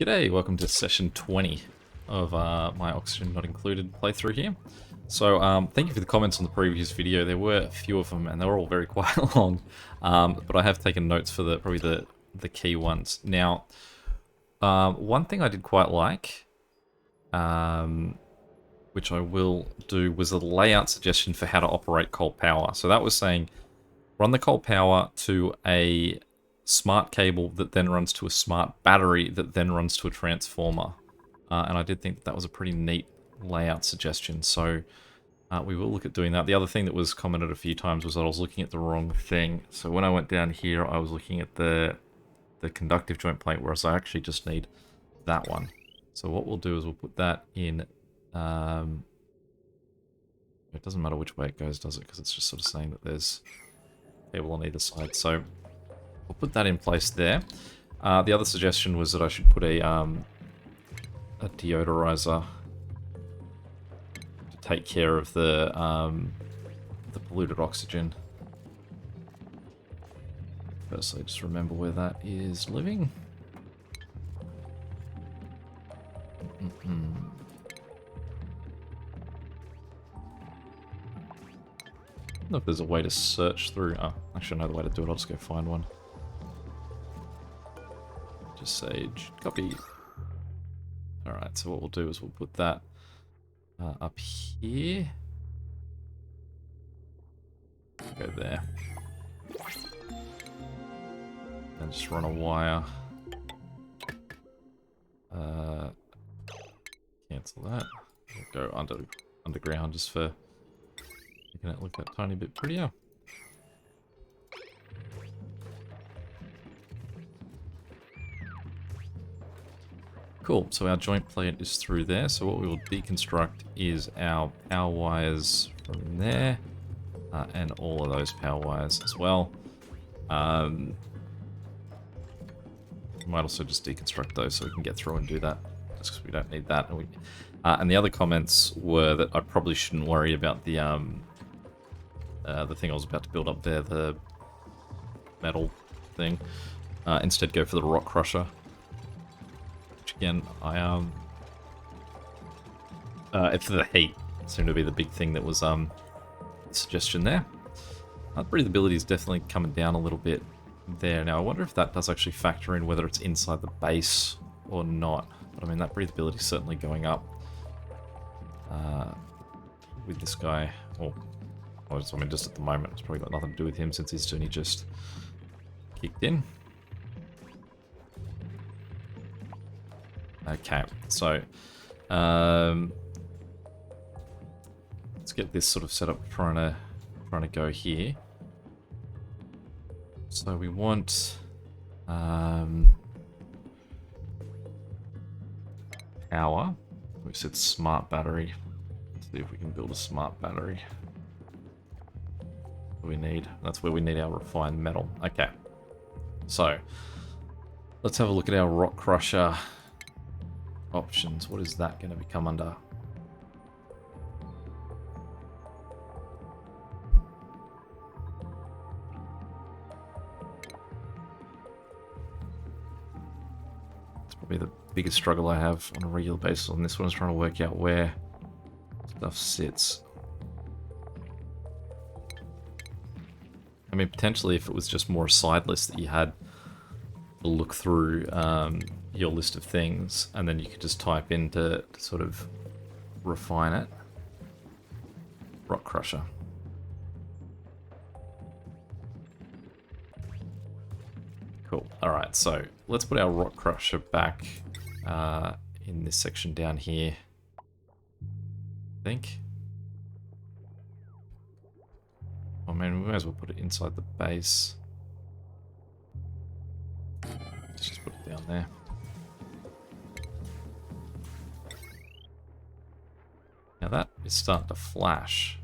G'day, welcome to session 20 of my Oxygen Not Included playthrough here. So, thank you for the comments on the previous video. There were a few of them, and they were all very quite long. But I have taken notes for probably the key ones. Now, one thing I did quite like, which I will do, was a layout suggestion for how to operate coal power. So that was saying, run the coal power to a smart cable that then runs to a smart battery that then runs to a transformer. And I did think that was a pretty neat layout suggestion, so we will look at doing that. The other thing that was commented a few times was that I was looking at the wrong thing. So when I went down here, I was looking at the conductive joint plate, whereas I actually just need that one. So what we'll do is we'll put that in... it doesn't matter which way it goes, does it? Because it's just sort of saying that there's cable on either side. So we'll put that in place there. The other suggestion was that I should put a deodorizer to take care of the polluted oxygen. Firstly, just remember where that is living. I don't know if there's a way to search through. Oh, actually I know the way to do it. I'll just go find one. Just sage copy. Alright, so what we'll do is we'll put that up here. Go there. And just run a wire. Cancel that. We'll go underground just for making it look that tiny bit prettier. Cool, so our joint plate is through there, so what we will deconstruct is our power wires from there, and all of those power wires as well. We might also just deconstruct those so we can get through and do that, just because we don't need that. And the other comments were that I probably shouldn't worry about the thing I was about to build up there, the metal thing. Instead go for the rock crusher. Again, it's the heat seemed to be the big thing that was the suggestion there. Breathability is definitely coming down a little bit there. Now I wonder if that does actually factor in whether it's inside the base or not. But I mean, that breathability is certainly going up with this guy. Well, I mean, just at the moment, it's probably got nothing to do with him since he's only just kicked in. Okay, so let's get this sort of set up. Trying to go here. So we want power. We said smart battery. Let's see if we can build a smart battery. We need. That's where we need our refined metal. Okay, so let's have a look at our rock crusher options. What is that going to become under? It's probably the biggest struggle I have on a regular basis on this one, is trying to work out where stuff sits. I mean, potentially if it was just more a side list that you had to look through your list of things, and then you could just type in to sort of refine it. Rock crusher. Cool. Alright, so let's put our rock crusher back in this section down here, I think. I mean, we may as well put it inside the base. Let's just put it down there. Now that is starting to flash.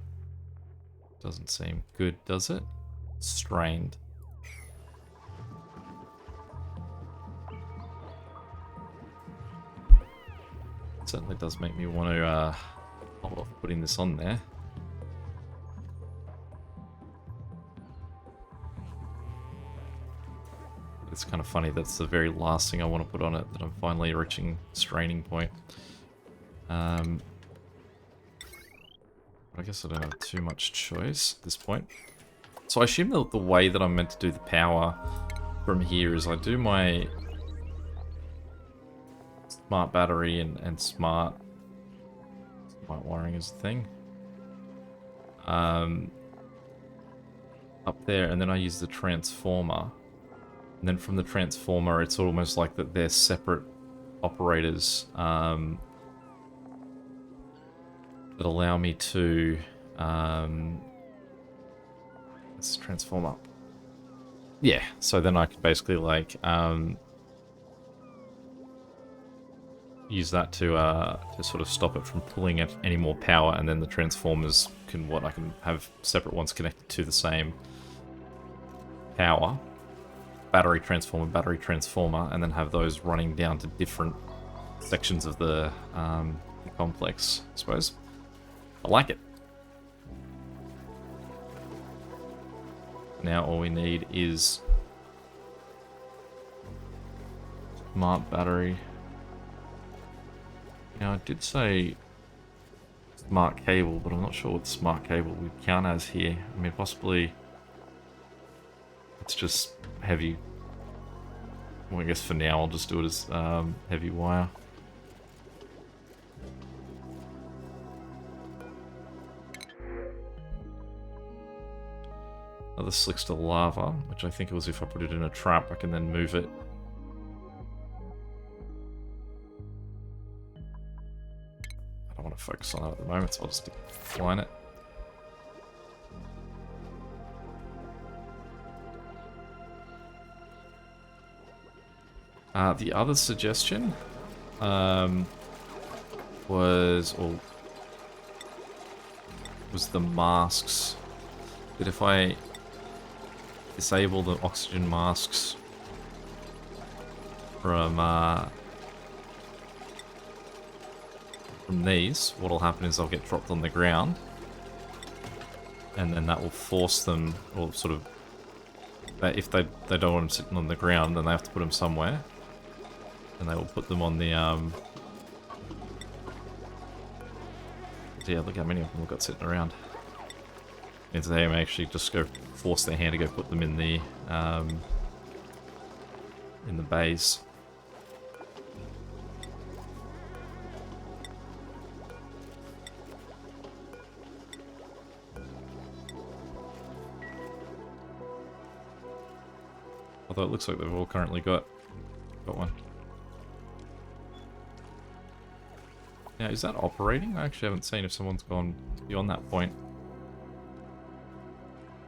Doesn't seem good, does it? Strained. It certainly does make me want to hold off putting this on there. It's kind of funny. That's the very last thing I want to put on it, that I'm finally reaching straining point. I guess I don't have too much choice at this point. So I assume that the way that I'm meant to do the power from here is I do my smart battery and smart wiring is the thing. Up there, and then I use the transformer. And then from the transformer, it's almost like that they're separate operators that allow me to... let's transform up. Yeah, so then I can basically like use that to sort of stop it from pulling any more power, and then the transformers can I can have separate ones connected to the same power. Battery transformer, and then have those running down to different sections of the complex, I suppose. I like it. Now all we need is smart battery. Now I did say smart cable, but I'm not sure what smart cable we count as here. I mean, possibly it's just heavy. Well, I guess for now I'll just do it as heavy wire. Another Slickster lava, which I think it was if I put it in a trap, I can then move it. I don't want to focus on that at the moment, so I'll just decline it. The other suggestion was the masks. That if I disable the oxygen masks from these, what'll happen is they'll get dropped on the ground, and then that will force them, or sort of, if they don't want them sitting on the ground, then they have to put them somewhere, and they will put them on the yeah, look how many of them we've got sitting around. And they may actually just go force their hand to go put them in the bays. Although it looks like they've all currently got one. Now, is that operating? I actually haven't seen if someone's gone beyond that point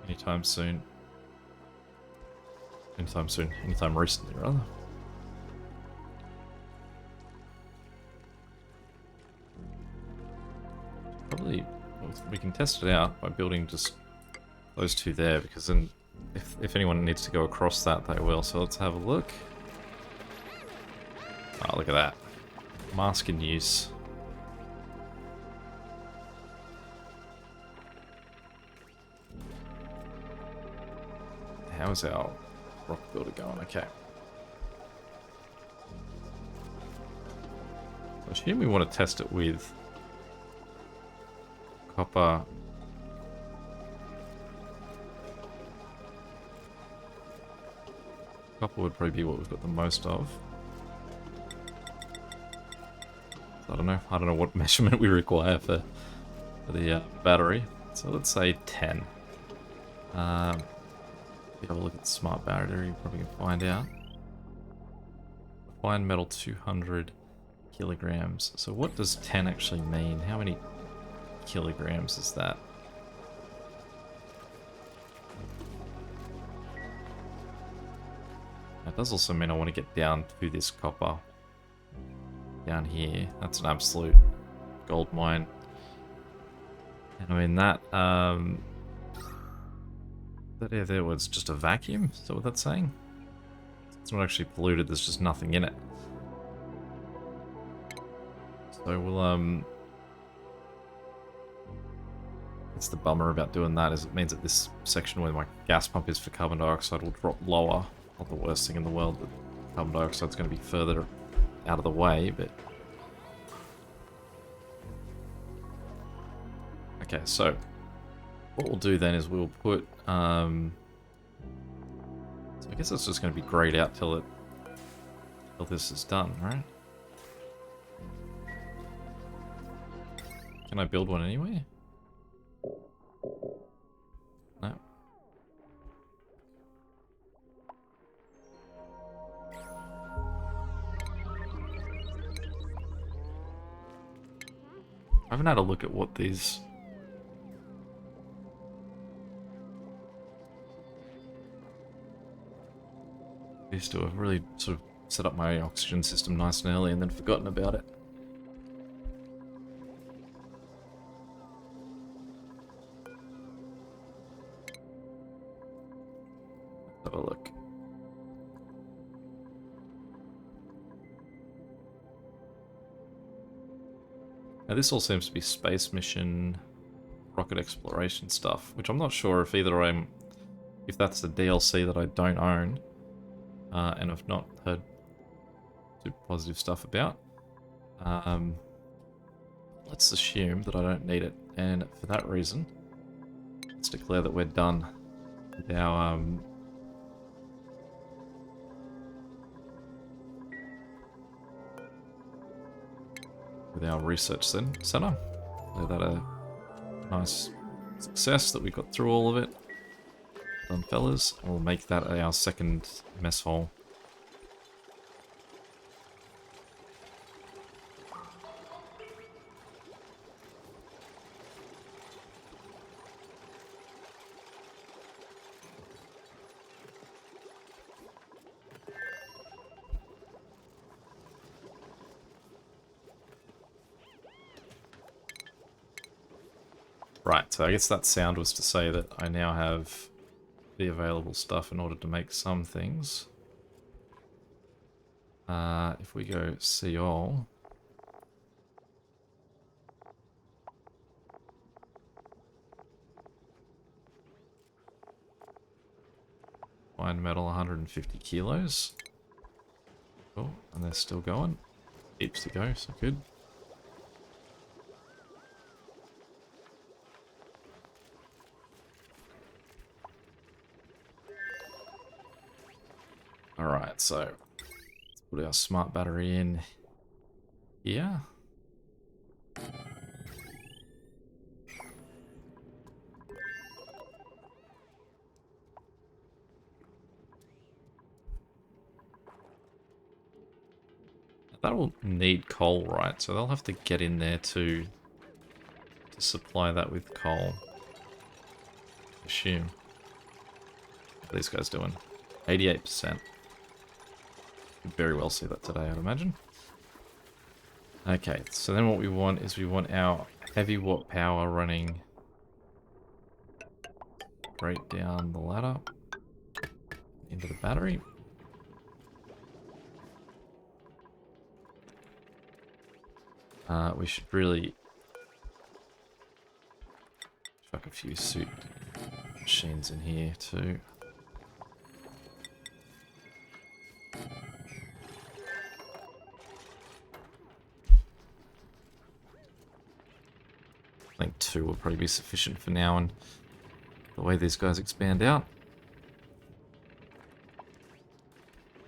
anytime soon. Anytime recently, rather. Probably, well, we can test it out by building just those two there, because then if anyone needs to go across that, they will. So let's have a look. Oh, look at that. Mask in use. How's our rock builder going? Okay. I assume we want to test it with copper. Copper would probably be what we've got the most of. I don't know what measurement we require for the battery. So let's say 10. If you have a look at the smart battery, you probably can find out. Refined metal 200 kilograms. So what does 10 actually mean? How many kilograms is that? That does also mean I want to get down to this copper. Down here. That's an absolute gold mine. And I mean that, that air there was just a vacuum? Is that what that's saying? It's not actually polluted, there's just nothing in it. So we'll, it's the bummer about doing that is it means that this section where my gas pump is for carbon dioxide will drop lower. Not the worst thing in the world that carbon dioxide's going to be further out of the way, but... Okay, so what we'll do then is we'll put... So I guess it's just going to be grayed out till this is done, right? Can I build one anyway? No. I haven't had a look at what these... I used to have really sort of set up my oxygen system nice and early and then forgotten about it. Have a look. Now this all seems to be space mission, rocket exploration stuff, which I'm not sure if either if that's a DLC that I don't own, and I've not heard too positive stuff about. Let's assume that I don't need it, and for that reason, let's declare that we're done with our research center. Declare that a nice success that we got through all of it. Done, fellas. We'll make that our second mess hall. Right, so I guess that sound was to say that I now have the available stuff in order to make some things. If we go see all... Fine metal, 150 kilos. Oh, and they're still going. Heaps to go, so good. Alright, so let's put our smart battery in here. That'll need coal, right? So they'll have to get in there to supply that with coal. Assume. What are these guys doing? 88%. Could very well see that today, I'd imagine. Okay, so then what we want is we want our heavy watt power running straight down the ladder into the battery. We should really chuck a few suit machines in here too. I think 2 will probably be sufficient for now, and the way these guys expand out.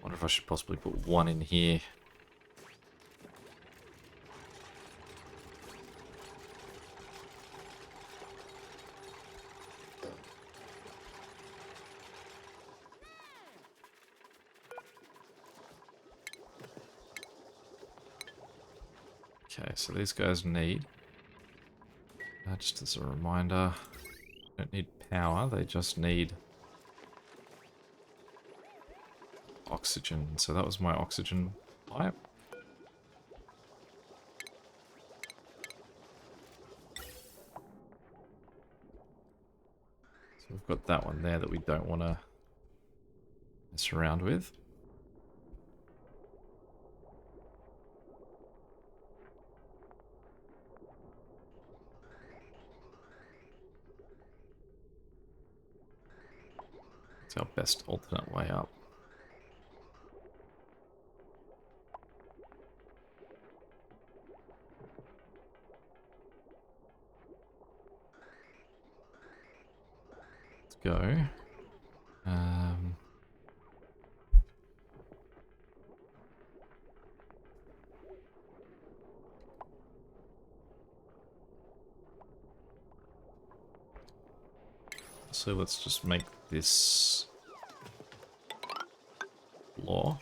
Wonder if I should possibly put 1 in here. Okay, so these guys need, just as a reminder, don't need power, they just need oxygen. So that was my oxygen pipe. So we've got that one there that we don't want to mess around with. It's our best alternate way up. go. So let's just make this floor.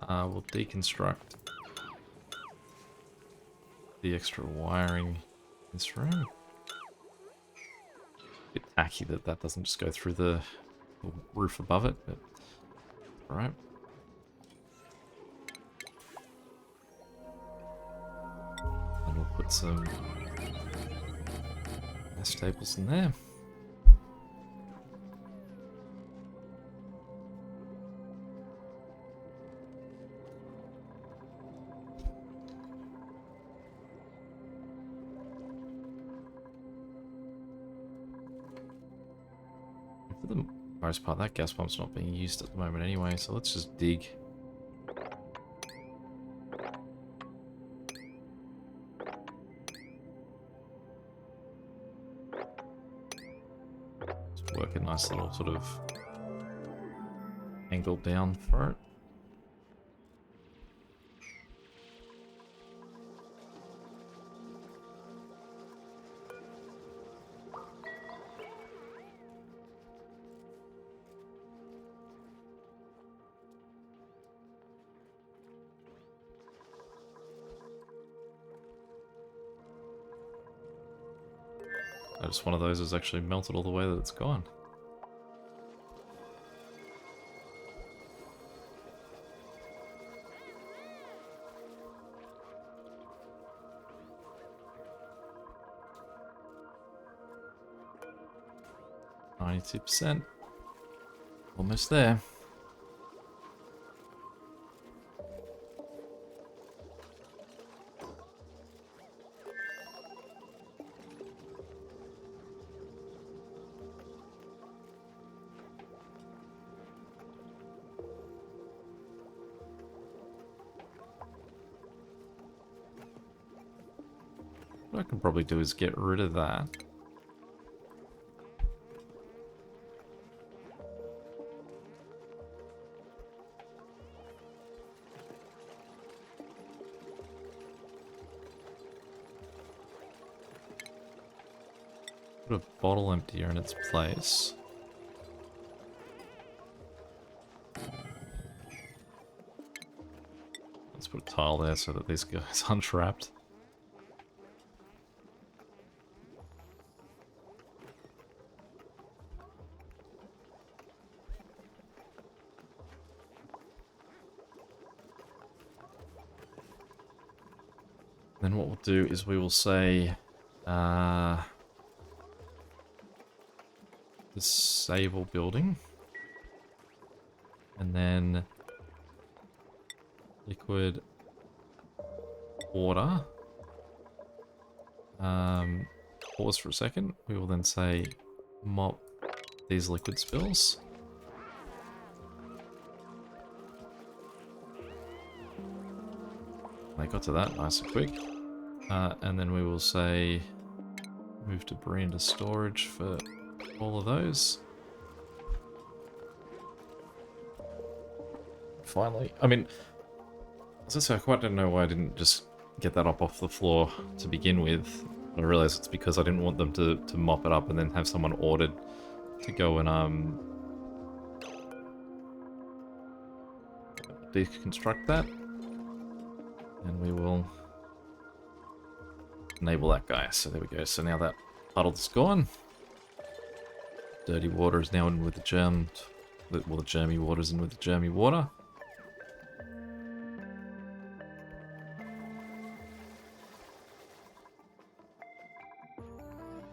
We'll deconstruct the extra wiring in this room. Bit tacky that that doesn't just go through the roof above it, but alright. And we'll put some nest tables in there. For the most part, that gas pump's not being used at the moment anyway, so let's just dig. Just work a nice little sort of angle down for it. Just one of those has actually melted all the way that it's gone. %. Almost there. What I can probably do is get rid of that. Put a bottle emptier in its place. Let's put a tile there so that this guy's untrapped. Then what we'll do is we will say disable building, and then liquid water. Pause for a second. We will then say mop these liquid spills. They got to that nice and quick. And then we will say move debris into storage for all of those. Finally, I mean, as I say, I quite don't know why I didn't just get that up off the floor to begin with. I realize it's because I didn't want them to mop it up and then have someone ordered to go and deconstruct that. And we will enable that guy. So there we go. So now that puddle's gone. Dirty water is now in with the germed. Well, the germy water's in with the germy water.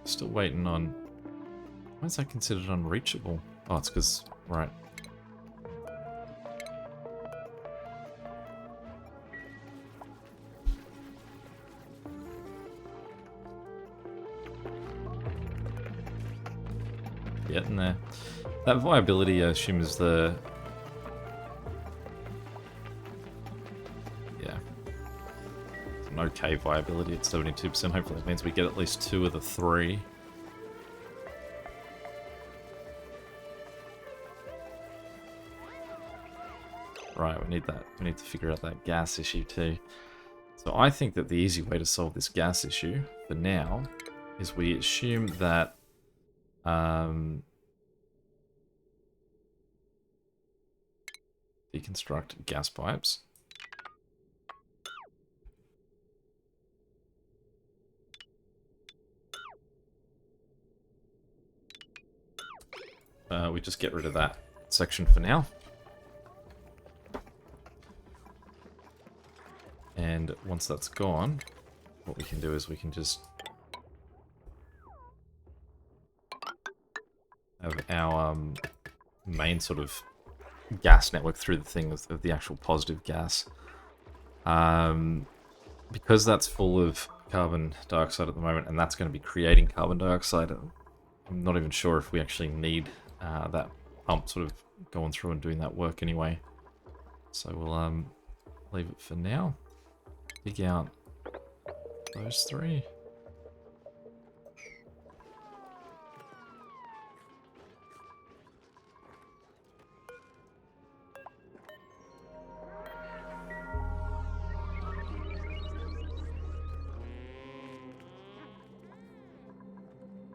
Still waiting on... Why is that considered unreachable? Oh, it's because... Right. Getting there. That viability, I assume, is the... Yeah. It's an okay viability at 72%. Hopefully that means we get at least 2 of the 3. Right, we need that. We need to figure out that gas issue too. So I think that the easy way to solve this gas issue, for now, is we assume that... deconstruct gas pipes. We just get rid of that section for now. And once that's gone, what we can do is we can just have our main sort of gas network through the thing of the actual positive gas. Because that's full of carbon dioxide at the moment, and that's going to be creating carbon dioxide, I'm not even sure if we actually need that pump sort of going through and doing that work anyway. So we'll leave it for now. Dig out those 3.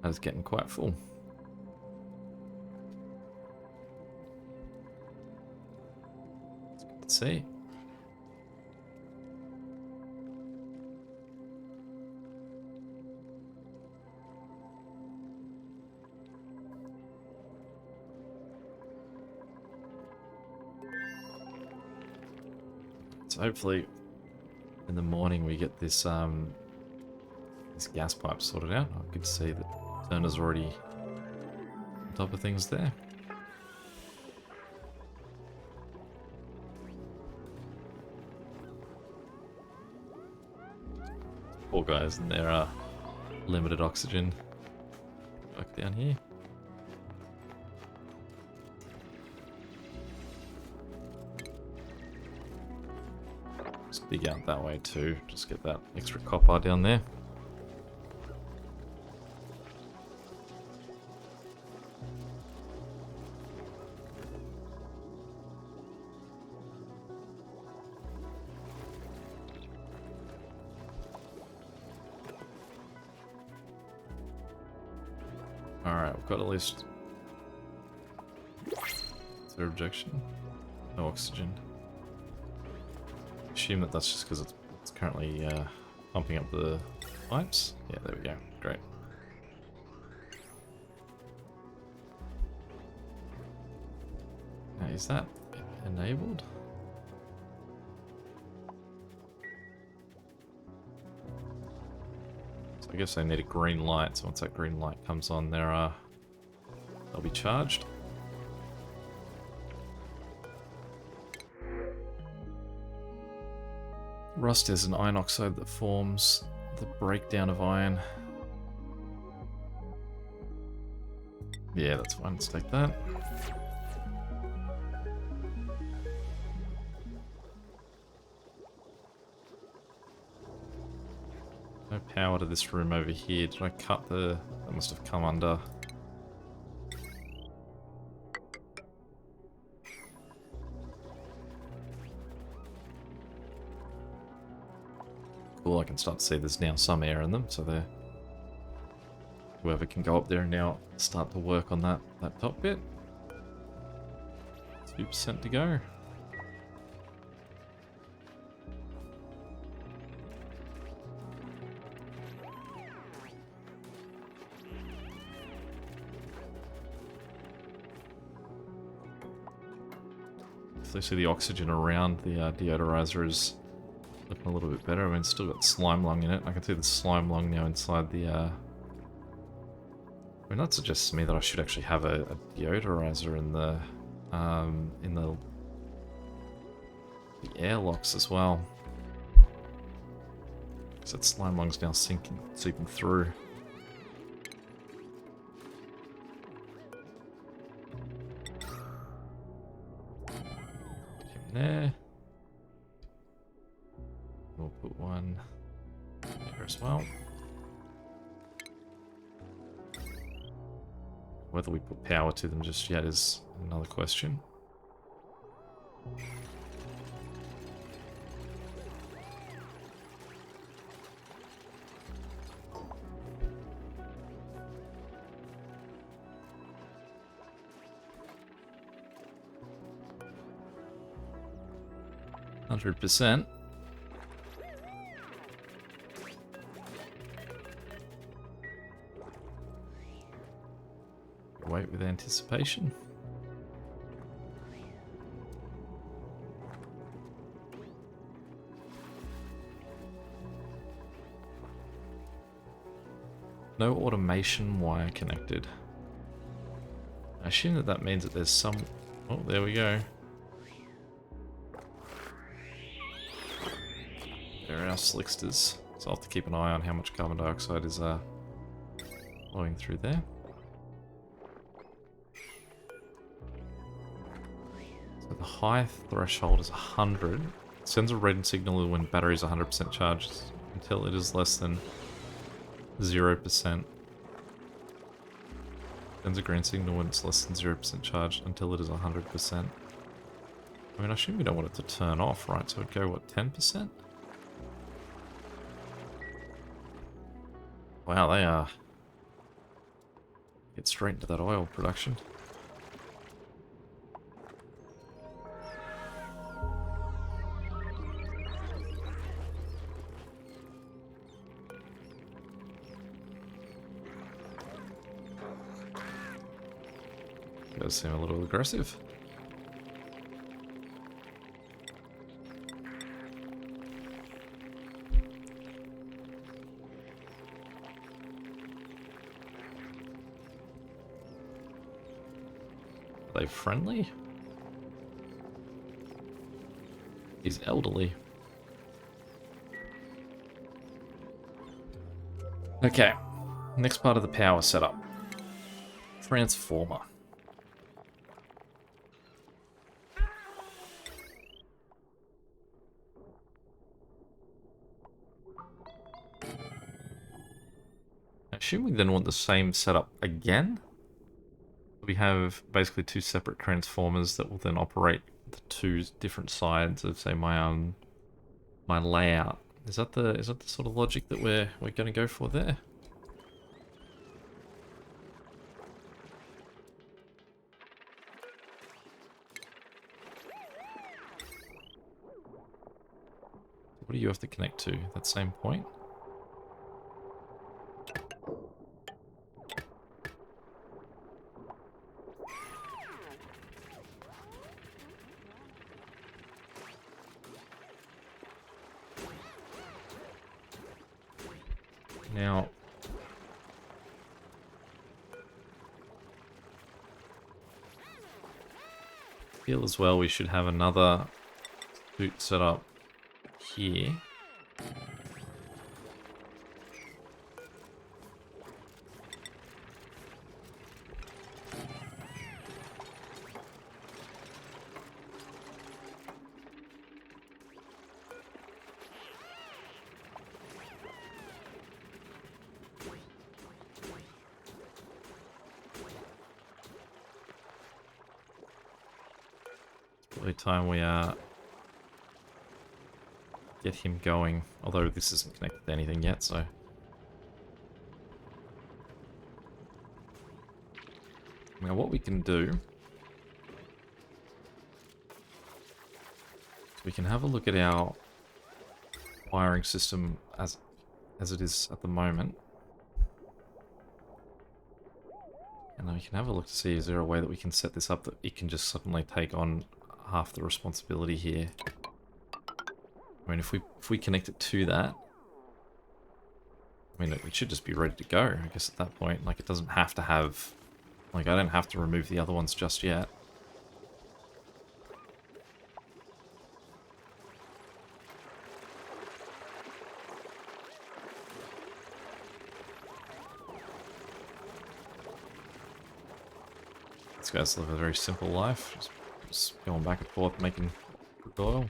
That's getting quite full. It's good to see. So hopefully in the morning we get this this gas pipe sorted out. Oh, good to see that Turner's already on top of things there. Poor guys in their limited oxygen. Back down here. Just dig out that way too. Just get that extra copper down there. Alright, we've got at least... Is there objection? No oxygen. Assume that that's just because it's currently pumping up the pipes. Yeah, there we go. Great. Now, is that enabled? So I guess they need a green light. So once that green light comes on, they'll be charged. Rust is an iron oxide that forms the breakdown of iron. Yeah, that's fine. Let's take that. No power to this room over here. Did I cut the... That must have come under. Cool, I can start to see there's now some air in them, so whoever can go up there and now start to work on that top bit. 2% to go. So see the oxygen around the deodorizer is looking a little bit better. I mean, it's still got slime lung in it. I can see the slime lung now inside the... I mean, that suggests to me that I should actually have a deodorizer in the airlocks as well. Because that slime lung's now seeping through. there. We'll put one there as well. Whether we put power to them just yet is another question. %. Wait with anticipation. No automation wire connected. I assume that means that there's some... Oh, there we go. There are our slicksters. So I'll have to keep an eye on how much carbon dioxide is flowing through there. So the high threshold is 100. It sends a red signal when battery is 100% charged until it is less than 0%. Sends a green signal when it's less than 0% charged until it is 100%. I mean, I assume we don't want it to turn off, right? So it'd go, what, 10%? Wow, they are... Get straight into that oil production. Does seem a little aggressive. Are they friendly? He's elderly. Okay, next part of the power setup. Transformer. I assume we then want the same setup again. We have basically two separate transformers that will then operate the two different sides of, say, my layout. Is that the sort of logic that we're going to go for there? What do you have to connect to? That same point? Now, I feel as well we should have another boot set up here. Time we get him going, although this isn't connected to anything yet, so now what we can do is we can have a look at our wiring system as it is at the moment, and then we can have a look to see, is there a way that we can set this up that it can just suddenly take on half the responsibility here. I mean, if we connect it to that, I mean, it should just be ready to go, I guess, at that point. Like, it doesn't have to have... Like, I don't have to remove the other ones just yet. These guys live a very simple life. Just going back and forth, making Oil.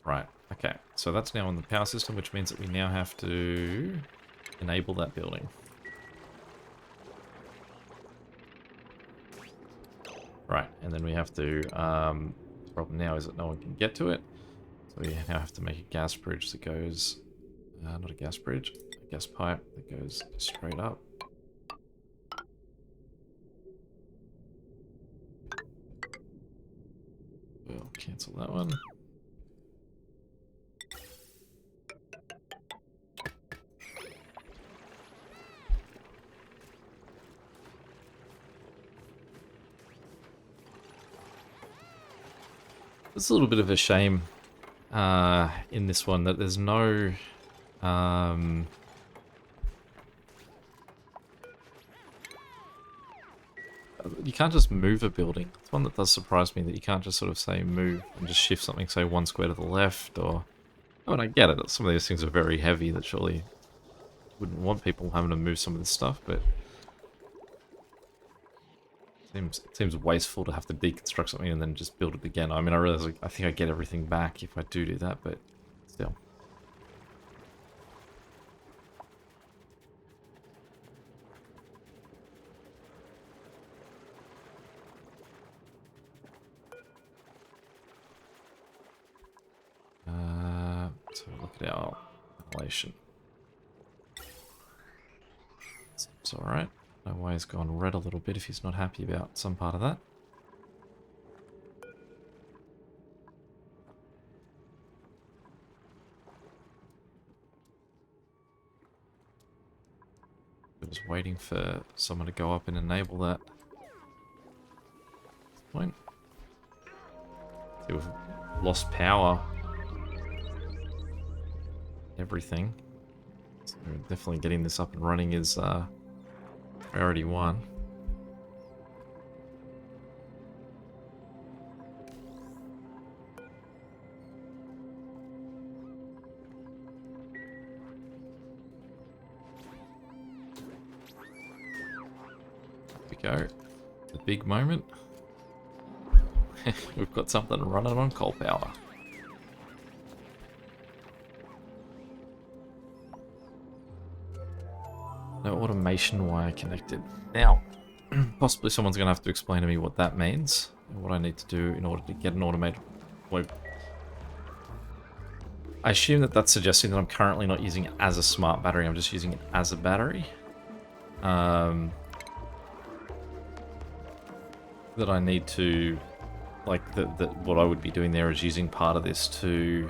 Right, okay. So that's now on the power system, which means that we now have to enable that building. Right, and then we have to, the problem now is that no one can get to it. So we now have to make a gas bridge that goes, not a gas bridge, a gas pipe that goes straight up. We'll cancel that one. It's a little bit of a shame in this one that there's no you can't just move a building. It's one that does surprise me that you can't just sort of say move and just shift something, say 1 square to the left, or I mean I get it, some of these things are very heavy that surely wouldn't want people having to move some of this stuff, but it seems wasteful to have to deconstruct something and then just build it again. I mean, I realize I think I get everything back if I do that, but still. So look at our ventilation. It's alright. No way he's gone red a little bit if he's not happy about some part of that. I was waiting for someone to go up and enable that. Point. See, we've lost power. Everything. So definitely getting this up and running is priority 1. There we go. The big moment. We've got something running on coal power. No automation wire connected. Now, possibly someone's going to have to explain to me what that means and what I need to do in order to get an automated loop. I assume that that's suggesting that I'm currently not using it as a smart battery, I'm just using it as a battery. That I need to, like, what I would be doing there is using part of this to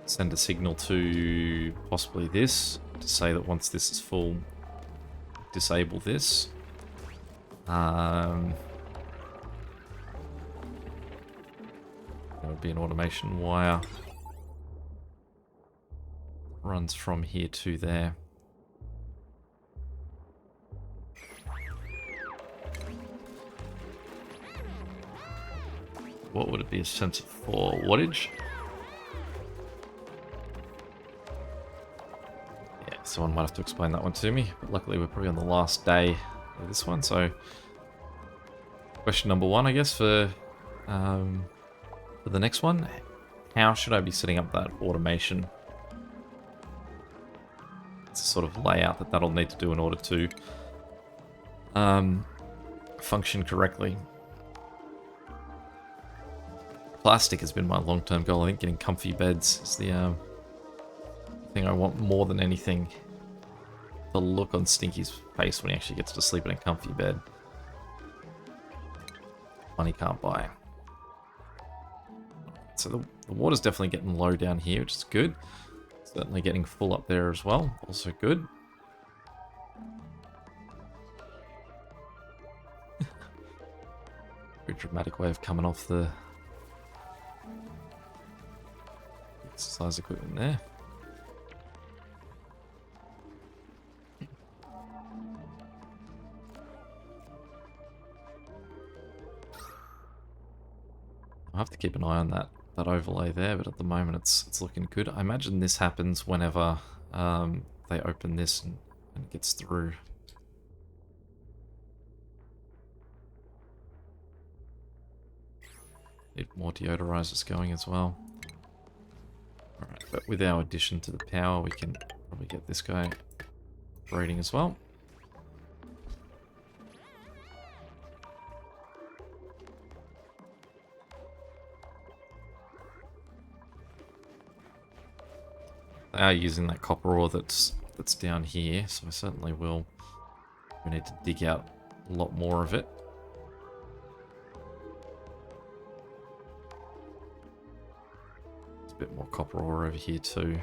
send a signal to possibly this, to say that once this is full, disable this. There would be an automation wire. Runs from here to there. What would it be a sensor for? Wattage? Yeah, someone might have to explain that one to me. But luckily we're probably on the last day of this one, so... Question number 1, I guess, for the next one. How should I be setting up that automation? It's a sort of layout that that'll need to do in order to function correctly. Plastic has been my long-term goal. I think getting comfy beds is the thing I want more than anything. The look on Stinky's face when he actually gets to sleep in a comfy bed. Money can't buy. So the water's definitely getting low down here, which is good. Certainly getting full up there as well. Also good. Very dramatic way of coming off the exercise equipment there. I'll have to keep an eye on that that overlay there, but at the moment it's looking good. I imagine this happens whenever they open this and it gets through. Need more deodorizers going as well. Alright, but with our addition to the power, we can probably get this guy operating as well. They are using that copper ore that's down here, so I certainly will. We need to dig out a lot more of it. There's a bit more copper ore over here too.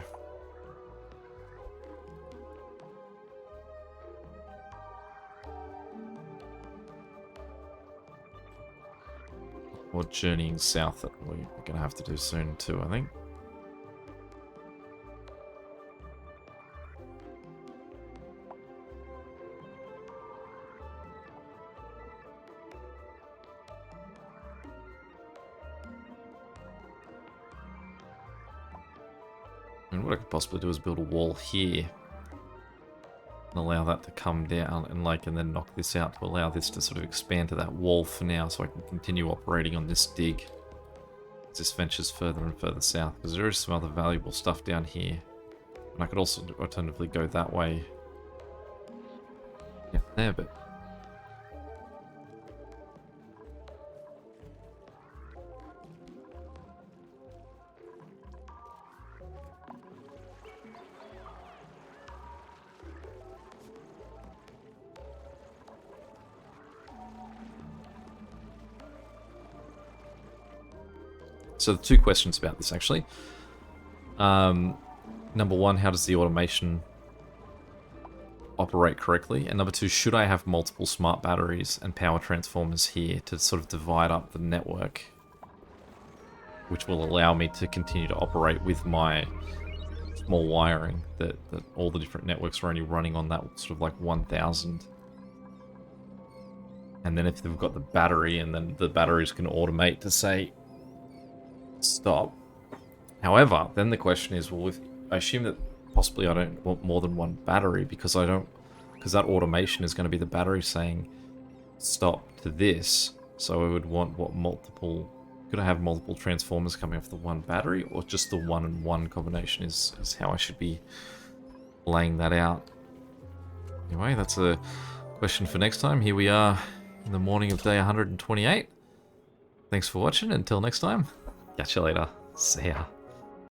Or journeying south that we're going to have to do soon too, I think. And what I could possibly do is build a wall here and allow that to come down and then knock this out to allow this to sort of expand to that wall for now, so I can continue operating on this dig as this ventures further and further south, because there is some other valuable stuff down here. And I could also alternatively go that way. Yeah, there, but so the two questions about this actually. Number one, how does the automation operate correctly? And number two, should I have multiple smart batteries and power transformers here to sort of divide up the network, which will allow me to continue to operate with my small wiring, that all the different networks are only running on that sort of like 1000. And then if they've got the battery, and then the batteries can automate to say stop. However, then the question is, well, if I assume that possibly I don't want more than one battery, because that automation is going to be the battery saying stop to this. So I would want multiple. Could I have multiple transformers coming off the one battery, or just the 1-and-1 combination is how I should be laying that out. Anyway, that's a question for next time. Here we are in the morning of day 128. Thanks for watching. Until next time, catch you later. See ya.